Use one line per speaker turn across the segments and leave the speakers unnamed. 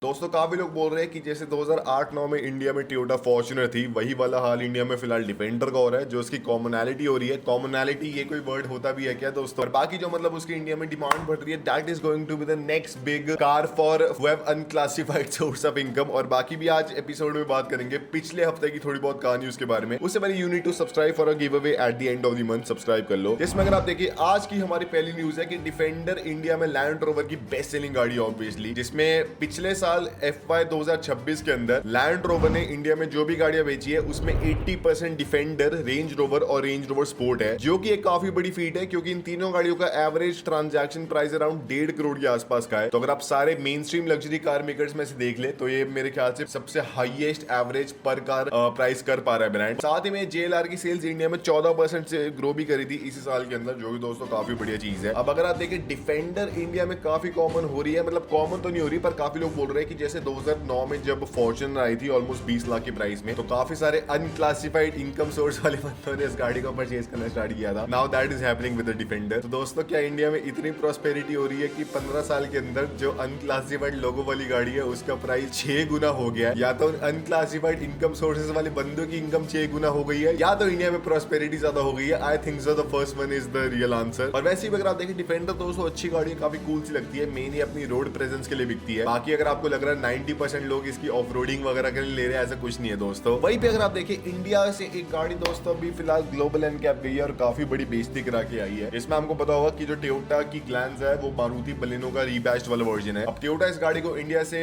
दोस्तों काफी लोग बोल रहे हैं कि जैसे 2008-9 में इंडिया में टोयोटा फॉर्च्यूनर थी, वही वाला हाल इंडिया में फिलहाल डिफेंडर का हो रहा है। जो उसकी कॉमनैलिटी हो रही है, कॉमनैलिटी ये कोई वर्ड होता भी है क्या दोस्तों? और बाकी जो मतलब उसकी इंडिया में डिमांड बढ़ रही है, that is going to be the next big car for who have unclassified source of income. और बाकी भी आज एपिसोड में बात करेंगे पिछले हफ्ते की थोड़ी बहुत कहानी उसके बारे में। उससे पहले you need to subscribe for a giveaway at the end of the month. Subscribe कर लो। जिसमें अगर आप देखिए आज की हमारी पहली न्यूज है कि डिफेंडर इंडिया में लैंड रोवर की बेस्ट सेलिंग गाड़ी ऑब्वियसली, जिसमें पिछले साल FY 2026 के अंदर लैंड रोवर ने इंडिया में जो भी गाड़ियां बेची है उसमें 80% डिफेंडर, रेंज रोवर और रेंज रोवर स्पोर्ट है, जो कि एक काफी बड़ी फीट है क्योंकि इन तीनों गाड़ियों का average transaction price around 1.5 crore के आसपास का है। तो अगर आप सारे main stream luxury car makers में से देख ले तो ये मेरे ख्याल से सबसे हाईएस्ट एवरेज पर कार प्राइस कर पा रहा है ब्रांड। साथ ही में JLR की सेल्स इंडिया में 14% से ग्रो भी करी थी इसी साल के अंदर, जो कि दोस्तों काफी बढ़िया चीज है। अब अगर आप देखें डिफेंडर इंडिया में काफी कॉमन हो रही है, मतलब कॉमन तो नहीं हो रही पर काफी लोग बोल रहे हैं कि जैसे 2009 में जब फॉर्च्यूनर आई थी ऑलमोस्ट 20 लाख के प्राइस में, तो काफी सारे अनक्लासिफाइड इनकम सोर्स वाले बंदों ने इस गाड़ी को परचेज करना स्टार्ट किया था। Now that is happening with the defender. तो दोस्तों क्या इंडिया में इतनी प्रॉस्पेरिटी हो रही है कि 15 साल के अंदर जो अनक्लासिफाइड लोगों वाली गाड़ी है उसका प्राइस 6 गुना हो गया, या तो अनक्लासिफाइड इनकम सोर्सेज वाले बंदों की इनकम 6 गुना हो गई है, या तो इंडिया में प्रॉस्पेरिटी ज्यादा हो गई है। I think so the first one is the real answer. और वैसे ही अगर आप देखें डिफेंडर तो उसको अच्छी गाड़ी है, काफी कूल सी लगती है, मेनली अपनी रोड प्रेजेंस के लिए बिकती है। बाकी अगर आपको लग रहा है 90% लोग इसकी ऑफ रोडिंग वगैरह के लिए ले रहे हैं, ऐसा कुछ नहीं है दोस्तों। वहीं पे अगर आप देखें इंडिया से एक गाड़ी दोस्तों अभी फिलहाल ग्लोबल एनकैप गई है और काफी बड़ी बेइज्जती करा के आई है। इसमें हमको पता होगा कि जो टोयोटा की ग्लैंस है वो मारुति बलेनो का रीबैच्ड वाला वर्जन है। अब टोयोटा इस गाड़ी को इंडिया से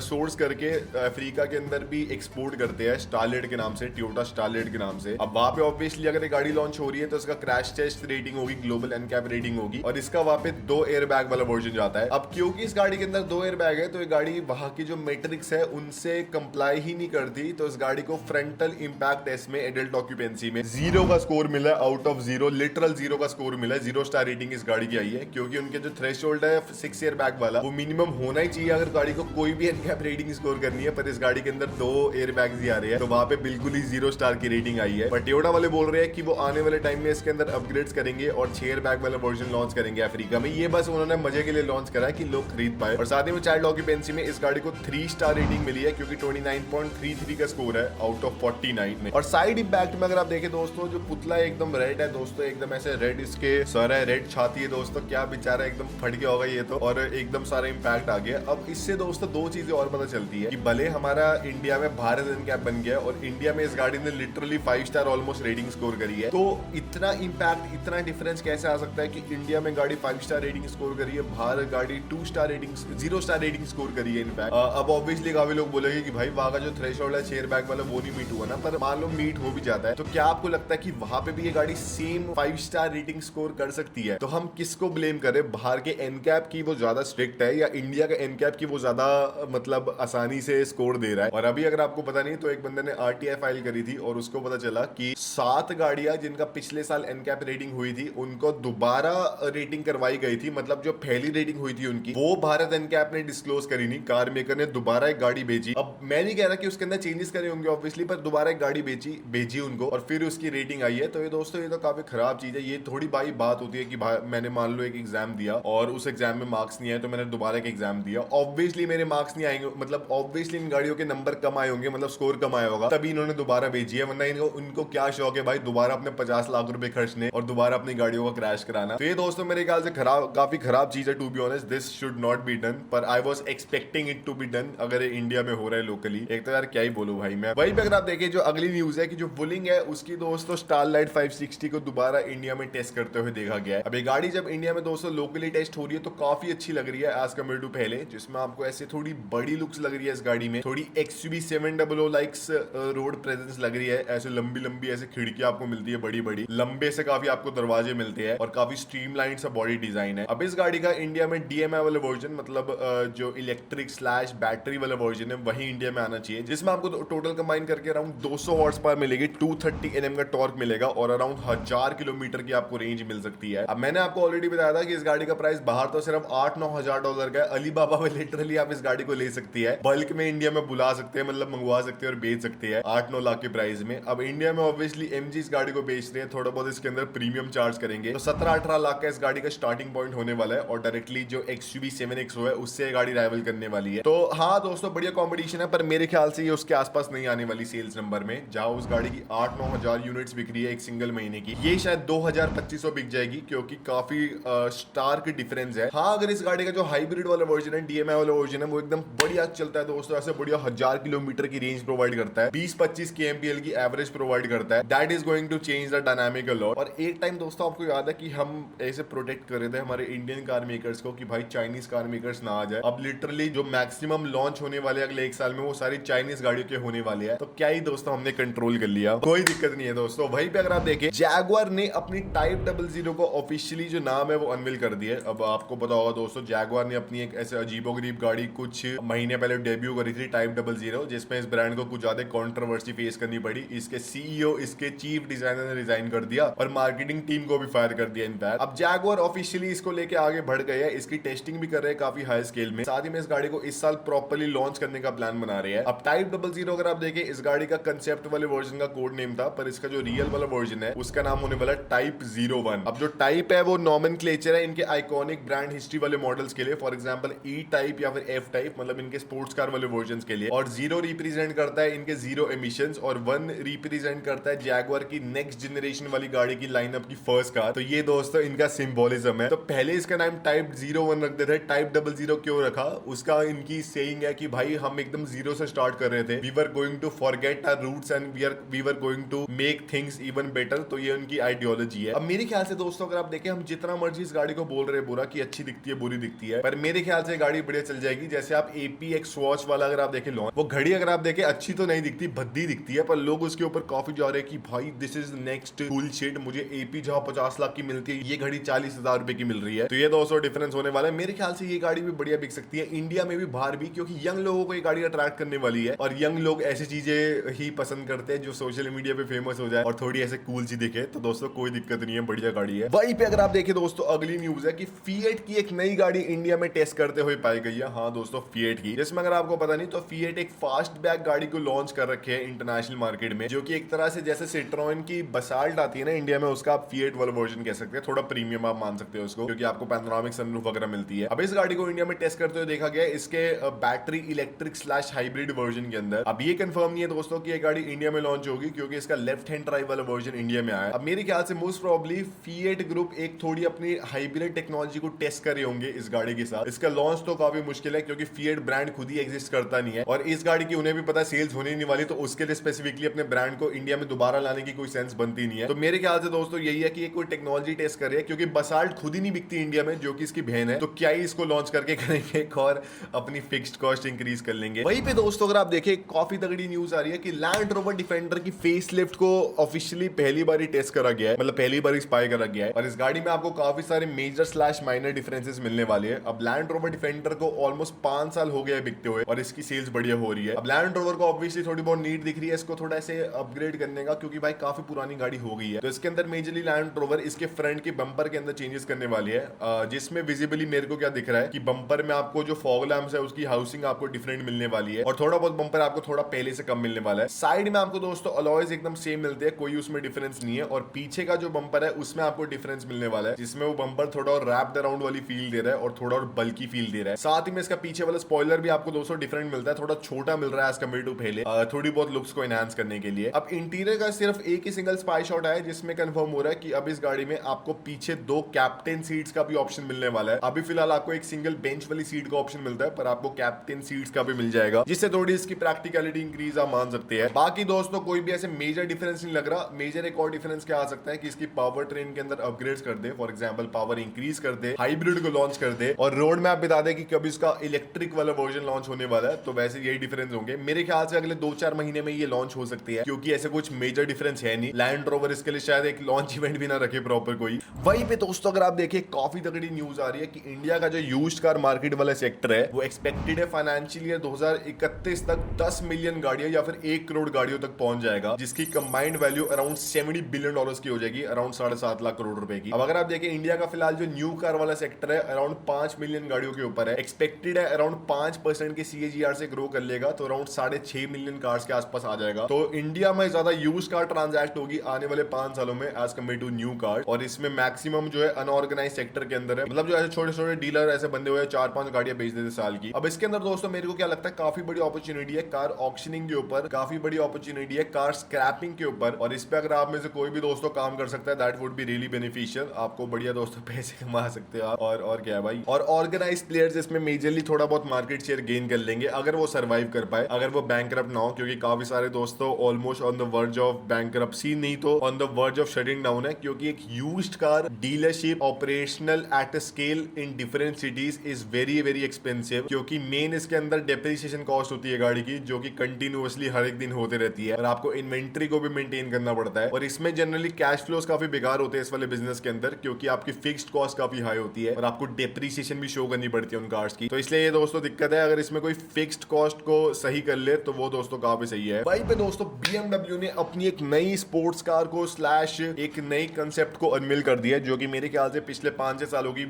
सोर्स करके अफ्रीका के अंदर भी एक्सपोर्ट करते हैं स्टारलेट के नाम से, टोयोटा स्टारलेट के नाम से। अब वहां पे ऑब्वियसली अगर ये गाड़ी लॉन्च हो रही है तो इसका क्रैश टेस्ट रेटिंग होगी, ग्लोबल एनकैप रेटिंग होगी, और इसका वहां पे 2 एयर बैग वाला वर्जन जाता है। अब क्योंकि इस गाड़ी के अंदर 2 एयर बैग है तो ये गाड़ी वहां की जो मेट्रिक्स है उनसे कंप्लाई ही नहीं करती, तो इस गाड़ी को फ्रंटल इंपैक्ट टेस्ट में एडल्ट ऑक्यूपेंसी में 0 का स्कोर मिला आउट ऑफ 0, लिटरल 0 का स्कोर मिला, 0 स्टार रेटिंग इस गाड़ी की आई है। क्योंकि उनके जो थ्रेशोल्ड है 6 एयर बैग वाला वो मिनिमम होना ही चाहिए अगर गाड़ी को कोई भी एनकैप रेटिंग स्कोर करनी है, पर इस गाड़ी के अंदर 2 एयर बैग्स ही आ रहे हैं तो वहां पे बिल्कुल ही 0 स्टार की रेटिंग आई है। बट टोयोटा वाले बोल रहे हैं कि वो आने वाले टाइम में इसके अंदर अपग्रेड्स करेंगे और 6 एयर बैग वाला वर्जन लॉन्च करेंगे अफ्रीका में। ये बस उन्होंने मजे के लिए लॉन्च करा है कि लोग खरीद पाए। और साथ ही में चाइल्ड ऑक्यूपेंसी में इस गाड़ी को 3 स्टार रेटिंग मिली है क्योंकि 29.33 का स्कोर है आउट ऑफ 49 में। और साइड इंपैक्ट में अगर आप देखें दोस्तों, जो पुतला एकदम रेड है दोस्तों, एकदम ऐसे रेड इसके सर है, रेड छाती है दोस्तों, क्या बेचारा एकदम फट गया होगा ये तो, और एकदम सारा इंपैक्ट आ गया। अब इससे दोस्तों 2 चीजें और पता चलती है कि भले हमारा इंडिया में भारत एनकैप बन गया और इंडिया में इस गाड़ी ने literally 5 star almost rating score करी है, तो इतना इंपैक्ट, इतना डिफरेंस कैसे आ सकता है कि इंडिया में गाड़ी 5 स्टार रेटिंग स्कोर करी है, बाहर गाड़ी 2 star rating 0 star rating score करी है इनफैक्ट। अब ऑब्वियसली काफी लोग बोलेंगे कि भाई वहां का जो थ्रेशोल्ड है शेयर बैग वाला वो नहीं मीट हुआ ना, पर मान लो मीट हो भी जाता है तो क्या आपको लगता है कि वहां पे भी ये गाड़ी सेम 5 स्टार रेटिंग स्कोर कर सकती है? तो हम किसको ब्लेम करें, बाहर के एनकैप की वो ज्यादा स्ट्रिक्ट है या इंडिया का एनकैप की वो ज्यादा मतलब आसानी से स्कोर दे रहा है? और अभी अगर आपको पता नहीं तो एक बंदे ने RTI फाइल करी थी और उसको पता चला कि 7 गाड़ियां जिनका पिछले साल एनकैप रेटिंग हुई थी उनको दोबारा रेटिंग करवाई गई थी, मतलब जो पहली रेटिंग हुई थी उनकी वो भारत एनकैप ने डिस्क्लोज करी नहीं, कार मेकर ने दोबारा एक गाड़ी बेची। अब मैं नहीं कह रहा कि उसके अंदर चेंजेस करे होंगे ऑब्वियसली, पर दोबारा एक गाड़ी बेची उनको और फिर उसकी रेटिंग आई है। तो ये दोस्तों ये तो काफी खराब चीज है। ये थोड़ी बड़ी बात होती है कि मैंने मान लो एक एग्जाम दिया और उस एग्जाम में मार्क्स नहीं आए तो मैंने दोबारा एक एग्जाम दिया, ऑब्वियसली मेरे मार्क्स नहीं आएंगे, मतलब ऑब्वियसली इन गाड़ियों के नंबर कम आए होंगे, मतलब स्कोर कम आया होगा, तभी इन्होंने दोबारा बेची है। वरना इनको क्या शौक है भाई दोबारा अपने 50 लाख रुपए खर्चने और दोबारा अपनी गाड़ियों का क्रैश कराना। तो ये दोस्तों मेरे ख्याल से काफी खराब चीज है, to be honest this should not be done, पर I was expecting it to be done अगर इंडिया में हो रहा है लोकली। एक तो यार क्या ही बोलूं भाई मैं। वहीं पे अगर आप देखें जो अगली न्यूज है कि जो वुलिंग है उसकी दोस्तों स्टारलाइट 560 को दोबारा इंडिया में टेस्ट करते हुए देखा गया है। अब ये गाड़ी जब इंडिया में दोस्तों लोकली टेस्ट हो रही है तो काफी अच्छी लग रही है एज कम्पेयर टू पहले, जिसमें आपको ऐसे थोड़ी बड़ी लुक्स लग रही है इस गाड़ी में, थोड़ी XUV 700 लाइक्स रोड प्रेजेंस लग रही है, ऐसे लंबी लंबी ऐसे खिड़कियां आपको मिलती है बड़ी बड़ी, लंबे से काफी आपको दरवाजे मिलते हैं और काफी स्ट्रीमलाइन सा बॉडी डिजाइन है। अब इस गाड़ी का इंडिया में DMI वाला वर्जन, मतलब जो इलेक्ट्रिक स्लैश बैटरी वाला वर्जन है वही इंडिया में आना चाहिए, जिसमें आपको टोटल कंबाइन करके अराउंड 200 हॉर्स पावर मिलेगी, 230 Nm का टॉर्क मिलेगा और अराउंड 1000 किलोमीटर की आपको रेंज मिल सकती है। अब मैंने आपको ऑलरेडी बताया था कि इस गाड़ी का प्राइस बाहर तो सिर्फ 8-9 हजार डॉलर का है, अलीबाबा में लिटरली आप इस गाड़ी को ले सकती है, बल्क में इंडिया में बुला सकते हैं, मतलब मंगवा सकते हैं और बेच सकते हैं 8-9 लाख के प्राइस में। अब इंडिया में ऑब्वियसली MG इस गाड़ी को बेच रहे हैं, थोड़ा बहुत इसके अंदर प्रीमियम चार्ज करेंगे तो 17-18 लाख का इस गाड़ी का स्टार्टिंग पॉइंट होने वाला है और डायरेक्टली जो XUV 7XO है उससे गाड़ी राइवल करने वाली है। तो हाँ दोस्तों, बढ़िया कंपटीशन है, पर मेरे ख्याल से ये उसके आसपास नहीं आने वाली सेल्स नंबर में। जहां उस गाड़ी की 8-9 हजार यूनिट्स बिक रही है एक सिंगल महीने की, ये शायद 2000-2500 बिक जाएगी, क्योंकि काफी स्टार्क डिफरेंस है। हाँ, अगर इस गाड़ी का जो हाइब्रिड वाला वर्जन है, डीएमआई वाला वर्जन है, वो एकदम बढ़िया चलता है दोस्तों, ऐसे बढ़िया 1000 किलोमीटर की रेंज प्रोवाइड करता है, 20-25 kmpl की एवरेज प्रोवाइड करता है, that is going to change the dynamic a lot. और एक टाइम दोस्तों आपको याद है कि हम ऐसे प्रोटेक्ट कर रहे थे हमारे इंडियन कार मेकर्स को कि भाई चाइनीज कार मेकर्स ना आ जाए। अब लिटरली जो मैक्सिमम लॉन्च होने वाले अगले एक साल में वो सारी चाइनीज गाड़ियों के होने वाले हैं। तो क्या ही दोस्तों हमने कंट्रोल कर लिया, कोई दिक्कत नहीं है दोस्तों। वहीं पे अगर आप देखें, जैगुआर ने अपनी टाइप 00 को ऑफिशियली जो नाम है वो अनवील कर दिया है। अब आपको पता होगा दोस्तों, जैगुआर ने अपनी एक ऐसे अजीबोगरीब गाड़ी कुछ महीने पहले डेब्यू करी थी, टाइप 00, जिसमें इस ब्रांड को कुछ ज्यादा कंट्रोवर्सी फेस करनी पड़ी। इसके सीईओ, इसके चीफ डिजाइनर ने रिजाइन कर दिया और मार्केटिंग टीम को भी फायर कर दिया इनफैक्ट। अब जैगुआर ऑफिशियली इसको लेके आगे बढ़ गए हैं, इसकी टेस्टिंग भी कर रहे हैं काफी हाई स्केल में। साथ ही में इस गाड़ी को इस साल प्रॉपर्ली लॉन्च करने का प्लान बना रहे हैं। अब टाइप 00 अगर आप देखें, इस गाड़ी का कंसेप्ट वाले वर्जन का कोड नेम था, पर इसका जो रियल वाला वर्जन है उसका नाम होने वाला टाइप 01। अब जो टाइप है वो नॉमेनक्लेचर है इनके आइकॉनिक ब्रांड हिस्ट्री वाले मॉडल्स के लिए, फॉर एग्जांपल ई टाइप या फिर एफ टाइप, मतलब इनके स्पोर्ट्स कार वाले वर्जन के लिए। और 0 रिप्रेजेंट करता है इनके जीरो एमिशंस, और 1 रिप्रेजेंट करता है जैगुआर की नेक्स्ट जनरेशन वाली गाड़ी की लाइनअप की फर्स्ट कार। तो ये दोस्तों इनका सिंबोलिज्म है। तो पहले इसका नाम टाइप 01 रख देते थे, टाइप 00 क्यों रखा? उसका इनकी सेइंग है कि भाई हम एकदम जीरो से स्टार्ट कर रहे थे, we were going to forget our roots and we were going to make things even better. तो ये उनकी आइडियोलॉजी है। अब मेरे ख्याल से दोस्तों अगर आप देखें, हम जितना मर्जी इस गाड़ी को बोल रहे हैं बुरा कि अच्छी दिखती है, बुरी दिखती है, पर मेरे ख्याल से गाड़ी बढ़िया चल जाएगी। जैसे आप APX वॉच वाला अगर आप देखें लॉन्च, वो घड़ी अगर आप देखें अच्छी तो नहीं दिखती, भद्दी दिखती है, पर लोग उसके ऊपर काफी जा रहे हैं कि भाई this is next cool shit. मुझे AP जहां 50 लाख की मिलती है, ये घड़ी 40,000 रुपए की मिल रही है। तो ये दोस्तों डिफरेंस होने वाला है। मेरे ख्याल से ये गाड़ी भी बढ़िया बिक सकती है, इंडिया में भी, बाहर भी, क्योंकि यंग लोगों को ये गाड़ी अट्रैक्ट करने वाली है। और यंग लोग ऐसी चीजें ही पसंद करते हैं जो सोशल मीडिया पे फेमस हो जाए और थोड़ी ऐसे कूल सी दिखे। तो दोस्तों कोई दिक्कत नहीं है, बढ़िया गाड़ी है। वहीं पे अगर आप देखें दोस्तों, अगली न्यूज है कि फिएट की एक नई गाड़ी इंडिया में टेस्ट करते हुए पाई गई है। हाँ दोस्तों, फिएट की, जिसमें अगर आपको पता नहीं तो फिएट एक फास्टबैक गाड़ी को लॉन्च कर रखे है इंटरनेशनल मार्केट में, जो कि एक तरह से जैसे सिट्रोन की बसाल्ट आती है ना इंडिया में, उसका आप फिएट वाला वर्जन कह सकते हैं। थोड़ा प्रीमियम आप मान सकते हो उसको, क्योंकि आपको पैनोरामिक सनरूफ वगैरह मिलती है। अब इस गाड़ी को इंडिया में टेस्ट करते हुए देखा गया इसके battery electric slash hybrid version के अंदर। अब ये कंफर्म नहीं है दोस्तों कि ये गाड़ी इंडिया में लॉन्च होगी, क्योंकि इसका लेफ्ट हैंड ड्राइव वाला वर्जन इंडिया में आया। अब मेरे ख्याल से मोस्ट प्रोबेबली फिएट ग्रुप एक थोड़ी अपनी हाइब्रिड टेक्नोलॉजी को टेस्ट कर रहे होंगे इस गाड़ी के साथ। इसका लॉन्च तो काफी मुश्किल है, क्योंकि फिएट ब्रांड खुद ही एग्जिस्ट करता नहीं है, और इस गाड़ी की उन्हें भी पता सेल्स होने नहीं वाली, तो उसके लिए स्पेसिफिकली अपने ब्रांड को इंडिया में दोबारा लाने की कोई सेंस बनती नहीं है। तो मेरे ख्याल से दोस्तों यही है कि ये कोई टेक्नोलॉजी टेस्ट कर रही है, क्योंकि बसाल्ट खुद ही नहीं बिकती इंडिया में, जो कि इसकी बहन है। तो क्या ही इसको लॉन्च करके करेंगे एक और अपनी फिक्स्ड कॉस्ट इंक्रीज कर लेंगे। वहीं पे दोस्तों अगर आप देखें, काफी तगड़ी न्यूज आ रही है कि लैंड रोवर डिफेंडर की फेस लिफ्ट को ऑफिशियली पहली बार ही टेस्ट करा गया है, मतलब पहली बार स्पाई करा गया है। और इस गाड़ी में आपको काफी सारे मेजर स्लैश माइनर डिफरेंसेस मिलने वाले हैं। अब लैंड रोवर डिफेंडर को ऑलमोस्ट 5 साल हो गया है बिकते हुए, और इसकी सेल्स बढ़िया हो रही है। अब लैंड रोवर को ऑब्वियसली थोड़ी बहुत नीड दिख रही है इसको थोड़ा ऐसे अपग्रेड करने का, क्योंकि भाई काफी पुरानी गाड़ी हो गई है। तो इसके अंदर मेजरली लैंड रोवर इसके फ्रंट के बम्पर के अंदर चेंजेस करने वाली है, जिसमें विजिबली मेरे को क्या दिख रहा है कि बम्पर में आपको जो फॉग लैंप्स है उसकी हाउसिंग आपको डिफरेंट मिलने वाली है, और थोड़ा बहुत बम्पर आपको थोड़ा पहले से कम मिलने वाला है। साइड में आपको दोस्तों अलॉयज एकदम सेम मिलते हैं, कोई उसमें डिफरेंस नहीं है। और पीछे का जो बम्पर है उसमें आपको डिफरेंस मिलने वाला है, जिसमें वो बम्पर थोड़ा और रैप्ड अराउंड वाली फील दे रहा है और थोड़ा और बल्की फील दे रहा है। साथ ही में इसका पीछे वाला स्पॉइलर भी आपको दोस्तों डिफरेंट मिलता है, थोड़ा छोटा मिल रहा है एज कम्पेयर टू पहले, थोड़ी बहुत लुक्स को एनहांस करने के लिए। अब इंटीरियर का सिर्फ एक ही सिंगल स्पाई शॉट है, जिसमें कंफर्म हो रहा है कि अब इस गाड़ी में आपको पीछे 2 कैप्टन सीट्स का भी ऑप्शन मिलने वाला है। अभी फिलहाल आपको एक सिंगल बेंच वाली सीट का ऑप्शन मिलता है, पर आपको कैप्टन सीट्स का भी मिल जाएगा, जिससे थोड़ी इसकी प्रैक्टिकलिटी इंक्रीज आप मान सकते हैं। बाकी दोस्तों कोई भी ऐसे मेजर डिफरेंस नहीं लग रहा। मेजर एक और डिफरेंस क्या आ सकता है कि इसकी पावर ट्रेन के अंदर अपग्रेड्स कर दे, फॉर एग्जांपल पावर इंक्रीज कर दे, हाइब्रिड को लॉन्च कर दे, और रोड मैप बता दे कि कब इसका इलेक्ट्रिक वाला वर्जन लॉन्च होने वाला है। तो वैसे यही डिफरेंस होंगे मेरे ख्याल से, अगले 2-4 महीने में ये लॉन्च हो सकती है, क्योंकि ऐसे कुछ मेजर डिफरेंस है नहीं। लैंड रोवर इसके लिए शायद एक लॉन्च इवेंट भी ना रखे प्रॉपर कोई। वहीं पे दोस्तों अगर आप देखिए, काफी तगड़ी न्यूज आ रही है कि इंडिया का जो यूज्ड कार मार्केट वाला सेक्टर है वो एक्सपेक्टेड है फाइनेंशियल ईयर 2031 तक 10 मिलियन गाड़ियां या फिर 1 करोड़ गाड़ियों तक पहुंच जाएगा, जिसकी कंबाइंड वैल्यू अराउंड $70 बिलियन की हो जाएगी, अराउंड 7.5 लाख करोड़ रुपए की। अब अगर आप देखें, इंडिया का फिलहाल जो न्यू कार वाला सेक्टर है अराउंड 5 मिलियन गाड़ियों के ऊपर है, एक्सपेक्टेड है अराउंड 5% के CAGR से ग्रो कर लेगा, तो अराउंड 6.5 मिलियन कार्स के आसपास आ जाएगा। तो इंडिया में ज्यादा यूज कार ट्रांजैक्ट होगी आने वाले 5 सालों में as compare to new car, और इसमें मैक्सिमम जो है अनऑर्गेनाइज सेक्टर के अंदर है, मतलब जो ऐसे छोटे छोटे डीलर ऐसे बंदे हुए 4-5 गाड़ियां बेच देते साल की। अब इसके अंदर दोस्तों मेरे को क्या लगता है, काफी बड़ी अपॉर्चुनिटी है कार ऑक्शनिंग के ऊपर, काफी बड़ी अपॉर्चुनिटी है कार स्क्रैपिंग के ऊपर, और इस पे अगर आप में से कोई भी दोस्तों काम कर सकता है that would be really beneficial. आपको बढ़िया दोस्तों पैसे कमा सकते हो आप, और क्या है भाई, और ऑर्गेनाइज प्लेयर्स इसमें मेजरली थोड़ा बहुत मार्केट शेयर गेन कर लेंगे अगर वो सर्वाइव कर पाए, अगर वो बैंकरप्ट ना हो, क्योंकि काफी सारे दोस्तों almost on the verge of bankruptcy, नहीं तो on the verge of shutting down है, क्योंकि एक used car dealership operational at a scale in different cities is very very expensive, क्योंकि मेन इसके अंदर डेप्रिसिएशन कॉस्ट होती है गाड़ी की, जो कि कंटिन्यूअसली हर एक दिन होते रहती है, और आपको इन्वेंट्री को भी मेंटेन करना पड़ता है, और इसमें जनरली कैश फ्लोस काफी बेकार होते हैं इस वाले बिजनेस के अंदर, क्योंकि आपकी फिक्स्ड कॉस्ट काफी हाई होती है और आपको डेप्रिसिएशन भी शो करनी पड़ती है उन कार्स की। तो इसलिए ये दोस्तों दिक्कत है, अगर इसमें कोई फिक्स्ड कॉस्ट को सही कर ले तो वो दोस्तों काफी सही है। वहीं पे दोस्तों BMW ने अपनी एक नई स्पोर्ट्स कार को स्लैश एक नई कंसेप्ट को अनवील कर दिया, जो कि मेरे ख्याल से पिछले 5-6 सालों की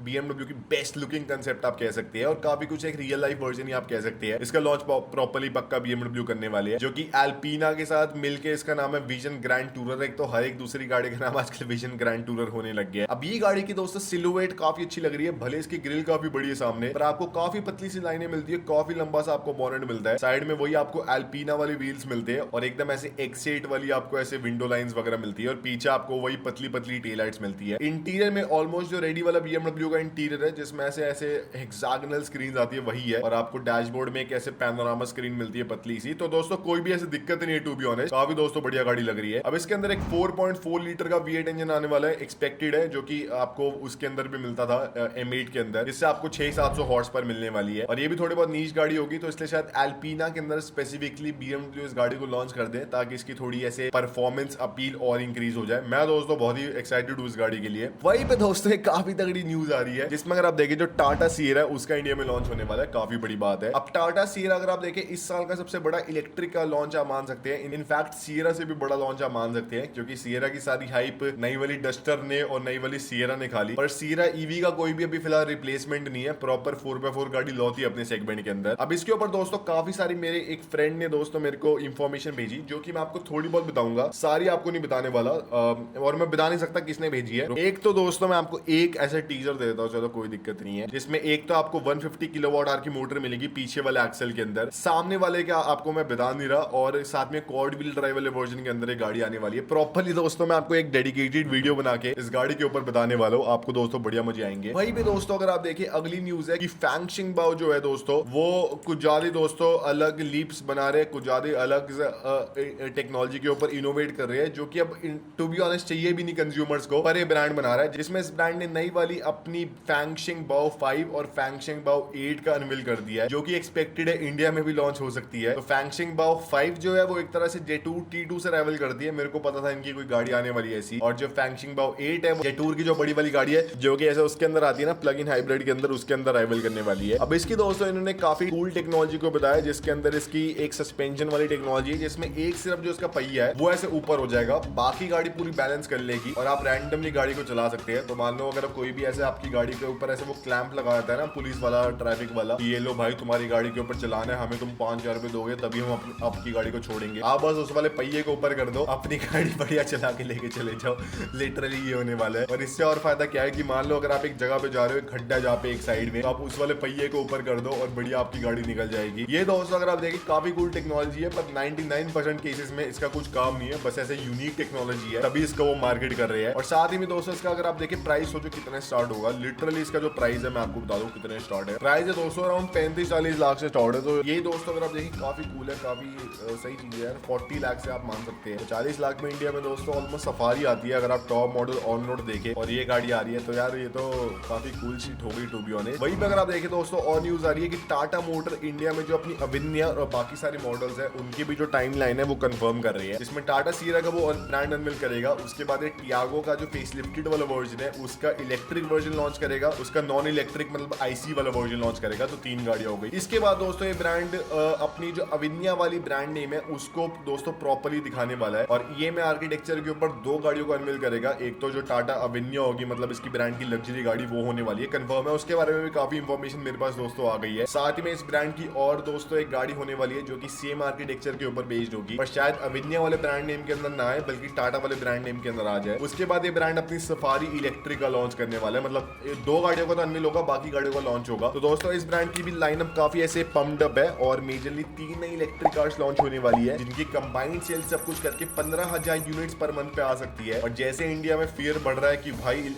BMW की बेस्ट लुकिंग कंसेप्ट आप कह सकते हैं, और काफी कुछ एक रियल लाइफ वर्जन ही आप कह सकते हैं। इसका लॉन्च प्रॉपर्ली पक्का BMW करने वाले हैं, जो कि एल्पीना के साथ मिलके इसका नाम है विजन ग्रैंड टूरर। एक तो हर एक दूसरी गाड़ी का नाम आजकल विजन ग्रैंड टूरर होने लग गया है। अब ये गाड़ी की दोस्तों सिलुएट काफी अच्छी लग रही है, भले इसकी ग्रिल काफी बड़ी है सामने, पर आपको काफी पतली सी लाइनें मिलती है, काफी लंबा सा आपको बॉनेट मिलता है, साइड में वही आपको एल्पीना वाली व्हील्स मिलते हैं, और एकदम ऐसे X8 वाली आपको ऐसे विंडो लाइंस वगैरह मिलती है, और पीछे आपको वही पतली पतली टेल लाइट्स मिलती है। इंटीरियर में ऑलमोस्ट जो रेडी वाला BMW का इंटीरियर है, जिसमें ऐसे ऐसे हेक्सागोनल स्क्रीन आती है, वही है, और आपको डैशबोर्ड में एक ऐसे पैनोरामा स्क्रीन मिलती है पतली सी। तो दोस्तों कोई भी ऐसी दिक्कत नहीं है टू बी ऑनेस्ट, काफी दोस्तों बढ़िया गाड़ी लग रही है। अब इसके अंदर एक 4.4 लीटर का V8 इंजन आने वाला है, एक्सपेक्टेड है, जो कि आपको उसके अंदर भी मिलता था M8 के अंदर, जिससे आपको 600-700 हॉर्स पर मिलने वाली है, और ये भी थोड़ी बहुत नीच गाड़ी होगी, तो इसलिए शायद एल्पीना के अंदर स्पेसिफिकली BMW इस गाड़ी को लॉन्च कर दे, ताकि इसकी थोड़ी ऐसे परफॉर्मेंस अपील और इंक्रीज हो जाए। मैं दोस्तों बहुत ही एक्साइटेड हूँ इस गाड़ी के लिए। वहीं पे दोस्तों एक काफी तगड़ी न्यूज आ रही है, जिसमें अगर आप देखें जो टाटा सिएरा है उसका इंडिया में लॉन्च होने वाला है, काफी बड़ी बात है। अब टाटा सिएरा अगर आप देखें इस साल का सबसे बड़ा इलेक्ट्रिक का लॉन्च आप मान सकते हैं, इनफैक्ट सिएरा से भी बड़ा लॉन्च आप मान सकते हैं, क्योंकि सिएरा की सारी हाइप नई वाली डस्टर ने और नई वाली सिएरा ने खा ली, पर सिएरा ईवी का कोई भी अभी फिलहाल रिप्लेसमेंट नहीं है, प्रॉपर 4x4 गाड़ी लौती है अपने सेगमेंट के अंदर। अब इसके ऊपर दोस्तों काफी सारी मेरे एक फ्रेंड ने दोस्तों मेरे को इंफॉर्मेशन भेजी, जो कि मैं आपको थोड़ी बहुत बताऊंगा, सारी आपको नहीं बताने वाला, और मैं बता नहीं सकता किसने भेजी है। एक तो दोस्तों मैं आपको एक ऐसा टीजर दे देता हूँ, चलो कोई दिक्कत नहीं है, जिसमें एक तो आपको 150 किलोवाट आवर की मोटर मिलेगी पीछे वाले एक्सल के अंदर, सामने वाले का आपको मैं बता नहीं रहा, और साथ में क्वाड व्हील ड्राइव वाले वर्जन के अंदर एक गाड़ी आने वाली है। प्रॉपर्ली दोस्तों मैं आपको एक डेडिकेटेड वीडियो बना के इस गाड़ी के ऊपर बताने वाला हूँ, आपको दोस्तों बढ़िया मजे आएंगे। वहीं पे दोस्तों अगर आप देखिए अगली न्यूज है कि फैंगशिंग बाओ जो है दोस्तों, वो कुछ ज्यादा दोस्तों अलग लीप्स बना रहे हैं, कुछ ज्यादा अलग टेक्नोलॉजी के ऊपर इनोवेट कर रहे हैं, जो कि अब टू बी ऑनेस्ट चाहिए भी नहीं कंज्यूमर्स को, पर ये ब्रांड बना रहा है, जिसमें इस ब्रांड ने नई वाली अपनी फैंगशिंग बाओ 5 और फैंगशिंग बाओ 8 का अनवील कर दिया है, जो कि एक्सपेक्टेड है इंडिया में भी लॉन्च हो सकती है। तो फैंगशिंग बाओ 5 जो है वो एक तरह से जेटूर T2 से राइवल करती है, मेरे को पता था इनकी कोई गाड़ी आने वाली है ऐसी, और जो फैंगशिंग बाओ 8 है वो जेटूर की जो बड़ी वाली गाड़ी है, जो कि ऐसे उसके अंदर आती है ना प्लग इन हाइब्रिड के अंदर, उसके अंदर राइवल करने वाली है। अब इसकी दोस्तों इन्होंने काफी कूल टेक्नोलॉजी को बताया, जिसके अंदर इसकी एक सस्पेंशन वाली टेक्नोलॉजी है, जिसमें एक सिर्फ जो इसका पहिया है वो ऐसे ऊपर हो जाएगा, बाकी गाड़ी पूरी बैलेंस कर लेगी, और आप रैंडमली गाड़ी को चला सकते हैं। तो मान लो अगर कोई भी ऐसे आपकी गाड़ी के ऊपर ऐसे वो क्लैंप लगा देता है ना पुलिस वाला, ट्रैफिक वाला, ये लो भाई तुम्हारी गाड़ी के ऊपर चलाना है, हमें तुम 5,000 रुपए दोगे तभी हम आपकी गाड़ी को छोड़ेंगे, आप बस उस वाले पहिए को ऊपर कर दो, अपनी गाड़ी बढ़िया चला के लेके चले जाओ, लिटरली ये होने वाला है। और इससे और फायदा क्या है कि मान लो अगर आप एक जगह पे जा रहे हो, खड्डा जहाँ पे एक साइड में, तो आप उस वाले पहिए को ऊपर कर दो और बढ़िया आपकी गाड़ी निकल जाएगी। ये दोस्तों अगर आप देखें काफी कूल टेक्नोलॉजी है, पर 99% केसेस में इसका कुछ काम नहीं है, बस ऐसे यूनिक टेक्नोलॉजी है, तभी इसका वो मार्केट कर रहे हैं। और साथ ही में दोस्तों इसका अगर आप देखें प्राइस सोचो कितने स्टार्ट होगा, लिटरली इसका जो प्राइस है मैं आपको बता दूं कितने स्टार्ट है। प्राइस है दोस्तों अराउंड 35-40 लाख से स्टार्ट है। तो ये दोस्तों अगर आप देखिए काफी कूल है, काफी सही चीज है यार। 40 लाख से आप मान सकते हैं, 40 लाख में इंडिया में दोस्तों ऑलमोस्ट सफारी आती है, अगर आप टॉप मॉडल ऑन रोड देखें, और ये गाड़ी आ रही है, तो यार ये तो काफी कूल शीट हो गई टू बी ऑनेस्ट। वहीं पे अगर आप देखें दोस्तों और न्यूज आ रही है कि टाटा मोटर इंडिया में जो अपनी अविन्या और बाकी सारे मॉडल्स है उनकी भी जो टाइम लाइन है वो कंफर्म कर रही है, जिसमें टाटा सिएरा का वो ब्रांड अनवील करेगा, उसके बाद टियागो का जो फेसलिफ्टेड वाला वर्जन है उसका इलेक्ट्रिक वर्जन लॉन्च करेगा, उसका नॉन इलेक्ट्रिक मतलब आईसी वाला वर्जन लॉन्च करेगा, तो 3 गाड़ियां हो गई। इसके बाद दोस्तों ये ब्रांड अपनी जो अविन्या वाली ब्रांड नेम है उसको दोस्तों प्रॉपर्ली दिखाने वाला है, और ये में आर्किटेक्चर के ऊपर 2 गाड़ियों को अनवील करेगा। एक तो जो टाटा अविन्या होगी मतलब इसकी ब्रांड की लग्जरी गाड़ी वो होने वाली है, कंफर्म है, उसके बारे में भी काफी इंफॉर्मेशन मेरे पास दोस्तों आ गई है। साथ ही में इस ब्रांड की और दोस्तों एक गाड़ी होने वाली है जो कि सेम आर्किटेक्चर के ऊपर बेस्ड होगी, पर शायद अविन्या वाले ब्रांड नेम के अंदर ना आए बल्कि टाटा वाले ब्रांड नेम के अंदर आ जाए। उसके बाद ये ब्रांड अपनी सफारी इलेक्ट्रिक का लॉन्च करने वाला है, मतलब 2 गाड़ियों का तो अनवील होगा, बाकी गाड़ियों का लॉन्च होगा। तो दोस्तों इस ब्रांड की भी लाइनअप काफी ऐसे पम्प्ड अप है और मेजरली 3 नई इलेक्ट्रिक कार्स लॉन्च होने वाली है जिनकी कंबाइंड सेल सब कुछ करके 15,000 यूनिट्स पर मंथ पे आ सकती है। और जैसे इंडिया में फियर बढ़ रहा है कि भाई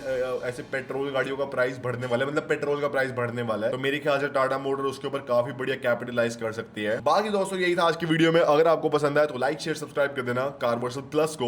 ऐसे पेट्रोल गाड़ियों का प्राइस बढ़ने वाला है, मतलब पेट्रोल का प्राइस बढ़ने वाला है, तो मेरे ख्याल से टाटा मोटर उसके ऊपर काफी बढ़िया कैपिटलाइज कर सकती है। बाकी दोस्तों यही था आज की वीडियो में। अगर आपको पसंद आया तो लाइक शेयर सब्सक्राइब कर देना कार वर्सल प्लस को।